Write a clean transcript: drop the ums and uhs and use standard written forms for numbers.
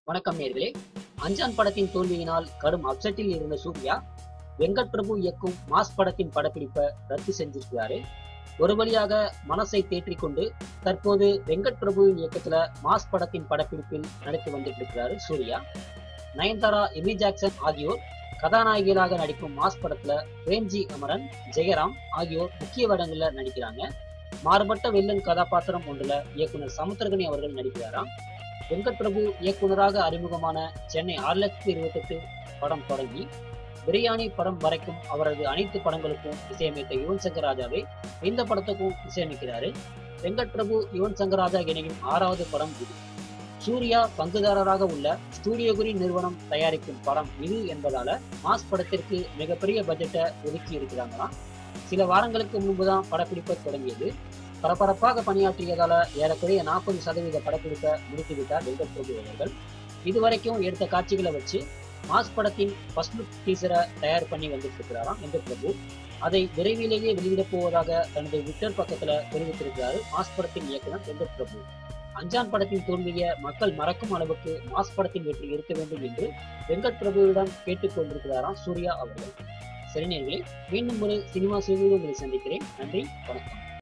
வணக்கம் நேர்களே. அஞ்சான் படத்தின் தோல்வியினால் கடும் அப்செட்டில் இருந்த சூர்யா வெங்கட் பிரபு இயக்கும் மாஸ் படத்தின் படப்பிடிப்பை ரத்து செஞ்சிருக்கிறாரு. ஒரு வழியாக மனசை தேற்றிக்கொண்டு தற்போது வெங்கட் பிரபுவின் இயக்கத்துல மாஸ் படத்தின் படப்பிடிப்பில் நடித்து வந்துட்டு இருக்கிறாரு சூர்யா. நயன்தாரா, எமி ஜாக்சன் ஆகியோர் கதாநாயகிகளாக நடிக்கும் மாஸ் படத்துல பிரேம்ஜி அமரன், ஜெயராம் ஆகியோர் முக்கிய வேடங்கள்ல நடிக்கிறாங்க. மாறுபட்ட வில்லன் கதாபாத்திரம் ஒன்றுல இயக்குனர் சமுத்திரகனி அவர்கள் நடிக்கிறாராம். வெங்கட் பிரபு இயக்குனராக அறிமுகமான சென்னை 6,28,000 படம் தொடங்கி பிரியாணி படம் வரைக்கும் அவரது அனைத்து படங்களுக்கும் இசையமைத்த யுவன் சங்கர் ராஜாவே இந்த படத்துக்கும் இசையமைக்கிறாரு. வெங்கட் பிரபு, யுவன் சங்கர் ராஜா இணையும் 6வது படம் இது. சூர்யா பங்குதாரராக உள்ள ஸ்டூடியோகுரி நிறுவனம் தயாரிக்கும் படம் இது என்பதால மாஸ் படத்திற்கு மிகப்பெரிய பட்ஜெட்டை ஒதுக்கி இருக்கிறாங்களாம். சில வாரங்களுக்கு முன்புதான் படப்பிடிப்பு தொடங்கியது. பரபரப்பாக பணியாற்றியதால ஏறக்குறைய 40% படப்பிடிப்பை முடித்துவிட்டார் வெங்கட் பிரபு அவர்கள். இதுவரைக்கும் எடுத்த காட்சிகளை வச்சு மாஸ் படத்தின் ஃபர்ஸ்ட் லுக் டீசரை தயார் பண்ணி வந்துட்டு இருக்கிறாராம் வெங்கட் பிரபு. அதை விரைவிலேயே வெளியிடப் போவதாக தனது ட்விட்டர் பக்கத்துல தெரிவித்திருக்கிறாரு மாஸ் படத்தின் இயக்குனர் வெங்கட் பிரபு. அஞ்சான் படத்தின் தோல்வியை மக்கள் மறக்கும் அளவுக்கு மாஸ் படத்தின் வெற்றி இருக்க வேண்டும் என்று வெங்கட் பிரபுவிடம் கேட்டுக் கொண்டிருக்கிறாராம் சூர்யா அவர்கள். சரி நேயர்களே, மீண்டும் ஒரு சினிமா செய்தியோடு உங்களை சந்திக்கிறேன். நன்றி, வணக்கம்.